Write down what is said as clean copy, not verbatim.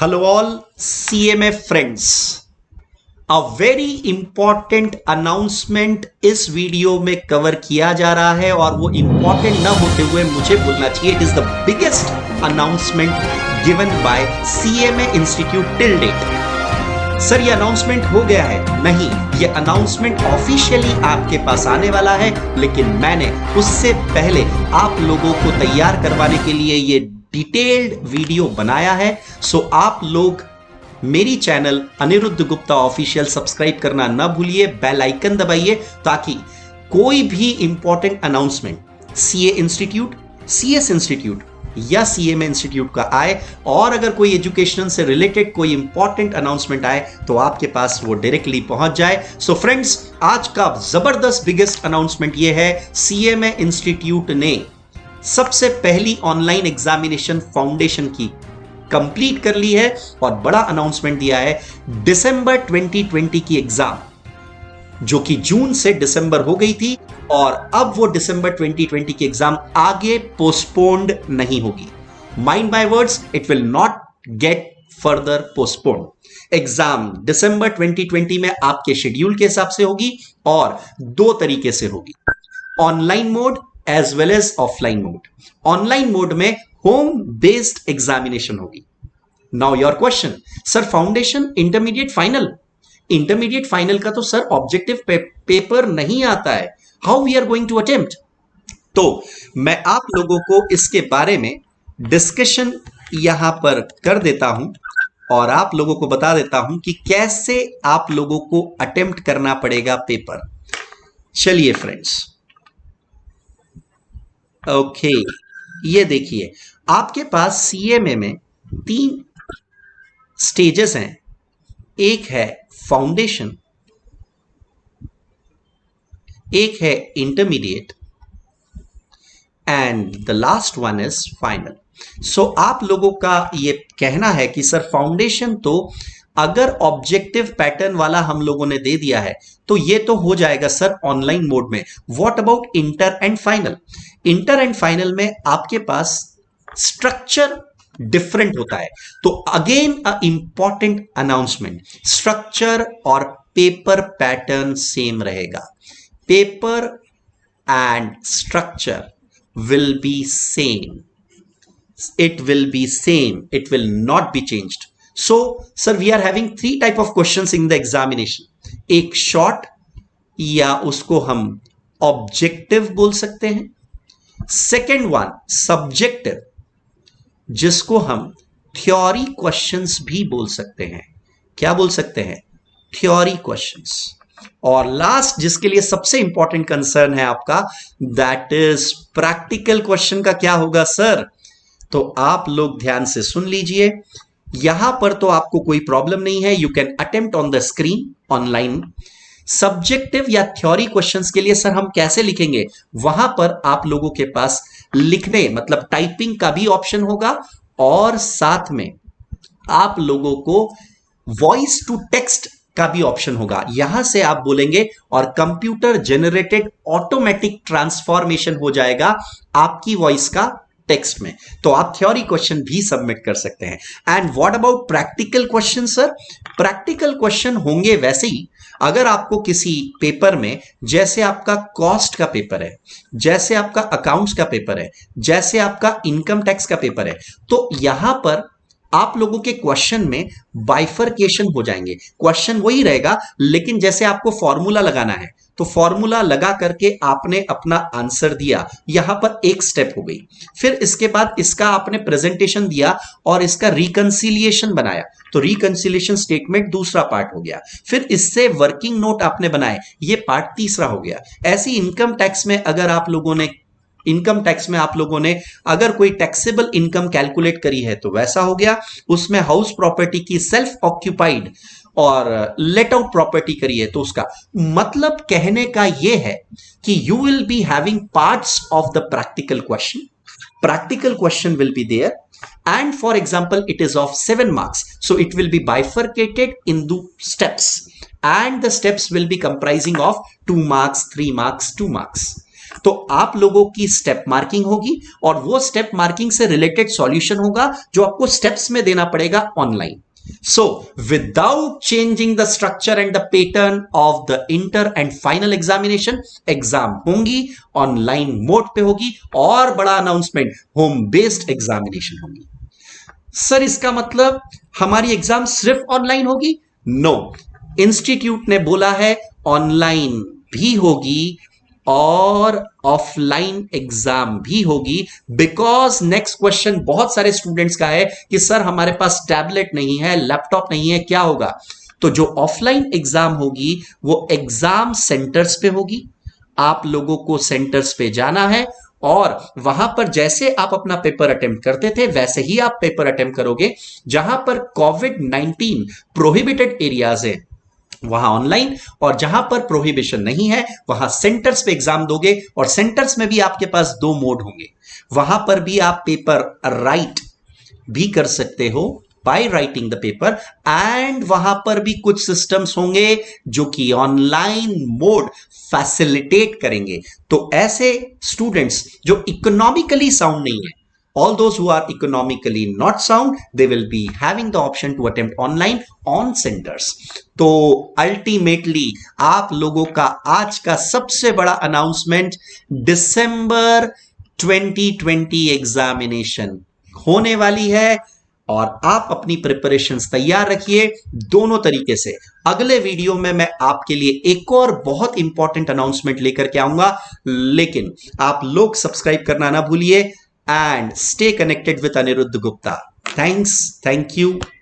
Hello all CMA friends. A very important announcement इस video में cover किया जा रहा है और वो इंपॉर्टेंट ना होते हुए मुझे बोलना चाहिए, it is the biggest announcement given by CMA institute till date. Sir ये अनाउंसमेंट हो गया है? नहीं, ये अनाउंसमेंट ऑफिशियली आपके पास आने वाला है, लेकिन मैंने उससे पहले आप लोगों को तैयार करवाने के लिए ये डिटेल्ड वीडियो बनाया है। सो आप लोग मेरी channel Aniruddha Gupta official subscribe करना ना भूलिए, बेल आइकन दबाइए ताकि कोई भी important announcement CA institute, CS institute या सीएमए इंस्टीट्यूट का आए और अगर कोई एजुकेशन से रिलेटेड कोई इंपॉर्टेंट अनाउंसमेंट आए तो आपके पास वो डायरेक्टली पहुंच जाए। सो फ्रेंड्स, आज का जबरदस्त बिगेस्ट अनाउंसमेंट ये है, सीएमए इंस्टीट्यूट ने सबसे पहली ऑनलाइन एग्जामिनेशन फाउंडेशन की कंप्लीट कर ली है और बड़ा अनाउंसमेंट दिया है। दिसंबर 2020 की एग्जाम जो कि जून से दिसंबर हो गई थी और अब वो दिसंबर 2020 की एग्जाम आगे पोस्टपोन्ड नहीं होगी। Mind my words, it will not get further postponed. Exam दिसंबर 2020 में आपके शेड्यूल के हिसाब से होगी और दो तरीके से होगी, online mode as well as offline mode. Online mode में होम बेस्ड एग्जामिनेशन होगी। Now your question, sir foundation, intermediate, final? Intermediate final का तो सर ऑब्जेक्टिव पेपर नहीं आता है, how we are going to attempt? तो मैं आप लोगों को इसके बारे में डिस्कशन यहां पर कर देता हूं और आप लोगों को बता देता हूं कि कैसे आप लोगों को अटेम्प्ट करना पड़ेगा पेपर। चलिए फ्रेंड्स, ओके ये देखिए, आपके पास सीएमए में 3 स्टेजेस हैं। एक है फाउंडेशन, एक है intermediate and the last one is final. So आप लोगों का ये कहना है कि सर फाउंडेशन तो अगर ऑब्जेक्टिव पैटर्न वाला हम लोगों ने दे दिया है तो ये तो हो जाएगा सर ऑनलाइन मोड में। What about inter and final? Inter and final में आपके पास स्ट्रक्चर डिफरेंट होता है। तो again a important announcement, structure और पेपर पैटर्न सेम रहेगा। Paper and structure will be same, it will be same, it will not be changed. So sir, we are having 3 type of questions in the examination. एक short या उसको हम objective बोल सकते हैं, second one subjective जिसको हम theory questions भी बोल सकते हैं। क्या बोल सकते हैं? Theory questions. और लास्ट जिसके लिए सबसे इंपॉर्टेंट कंसर्न है आपका, दैट इज प्रैक्टिकल क्वेश्चन का क्या होगा सर? तो आप लोग ध्यान से सुन लीजिए, यहां पर तो आपको कोई प्रॉब्लम नहीं है, you can attempt on the screen online. Subjective या थ्योरी क्वेश्चंस के लिए सर हम कैसे लिखेंगे? वहां पर आप लोगों के पास लिखने मतलब टाइपिंग का भी ऑप्शन होगा और साथ में आप लोगों को वॉइस टू टेक्स्ट का भी ऑप्शन होगा। यहां से आप बोलेंगे और कंप्यूटर जनरेटेड ऑटोमेटिक ट्रांसफॉर्मेशन हो जाएगा आपकी वॉइस का टेक्स्ट में। तो आप थ्योरी क्वेश्चन भी सबमिट कर सकते हैं। And what about practical question sir? Practical question होंगे वैसे ही अगर आपको किसी पेपर में, जैसे आपका कॉस्ट का पेपर है, जैसे आपका अकाउंट्स का पेपर है, जैसे आपका इनकम टैक्स का पेपर है, तो यहां पर आप लोगों के क्वेश्चन में बाइफरकेशन हो जाएंगे। क्वेश्चन वही रहेगा लेकिन जैसे आपको फॉर्मूला लगाना है तो फॉर्मूला लगा करके आपने अपना आंसर दिया, यहां पर एक स्टेप हो गई। फिर इसके बाद इसका आपने प्रेजेंटेशन दिया और इसका रिकंसिलिएशन बनाया, तो रिकंसिलिएशन स्टेटमेंट दूसरा पार्ट हो गया। फिर इससे वर्किंग नोट आपने बनाए, ये पार्ट तीसरा हो गया। ऐसी इनकम टैक्स में अगर आप लोगों ने अगर कोई टैक्सेबल इनकम कैलकुलेट करी है तो वैसा हो गया। उसमें हाउस प्रॉपर्टी की सेल्फ ऑक्यूपाइड और लेट आउट प्रॉपर्टी करी है तो उसका मतलब कहने का यह है कि you will be having parts of the practical question. Practical question will be there and for example it is of 7 marks, so it will be bifurcated into steps and the steps will be comprising of 2 marks, 3 marks, 2 marks. तो आप लोगों की step marking होगी और वो step marking से related solution होगा जो आपको स्टेप्स में देना पड़ेगा online. So, without changing the structure and the pattern of the inter and final examination, exam होंगी ऑनलाइन मोड पे होगी और बड़ा अनाउंसमेंट होम बेस्ड एग्जामिनेशन होगी. सर इसका मतलब हमारी एग्जाम सिर्फ ऑनलाइन होगी? नो, इंस्टीट्यूट ने बोला है ऑनलाइन भी होगी और ऑफलाइन एग्जाम भी होगी. बिकॉज नेक्स्ट क्वेश्चन बहुत सारे स्टूडेंट्स का है कि सर हमारे पास टैबलेट नहीं है, लैपटॉप नहीं है, क्या होगा? तो जो ऑफलाइन एग्जाम होगी वो एग्जाम सेंटर्स पे होगी. आप लोगों को सेंटर्स पे जाना है और वहां पर जैसे आप अपना पेपर अटेम्प्ट करते थे वैसे ही आप पेपर अटेम्प्ट करोगे. जहां पर कोविड-19 प्रोहिबिटेड एरियाज है वहां ऑनलाइन, और जहां पर प्रोहिबिशन नहीं है वहां सेंटर्स पे एग्जाम दोगे. और सेंटर्स में भी आपके पास 2 मोड होंगे. वहां पर भी आप पेपर राइट भी कर सकते हो by writing the paper, and वहां पर भी कुछ सिस्टम्स होंगे जो कि ऑनलाइन मोड फैसिलिटेट करेंगे. तो ऐसे स्टूडेंट्स जो इकोनॉमिकली साउंड नहीं है, all those who are economically not sound, they will be having the option to attempt online on centers. तो अल्टीमेटली आप लोगों का आज का सबसे बड़ा अनाउंसमेंट, दिसंबर 2020 एग्जामिनेशन होने वाली है और आप अपनी प्रिपरेशंस तैयार रखिए दोनों तरीके से. अगले वीडियो में मैं आपके लिए एक और बहुत इंपॉर्टेंट अनाउंसमेंट लेकर के आऊंगा, लेकिन आप लोग सब्सक्राइब करना ना भूलिए and stay connected with Aniruddha Gupta. Thanks. Thank you.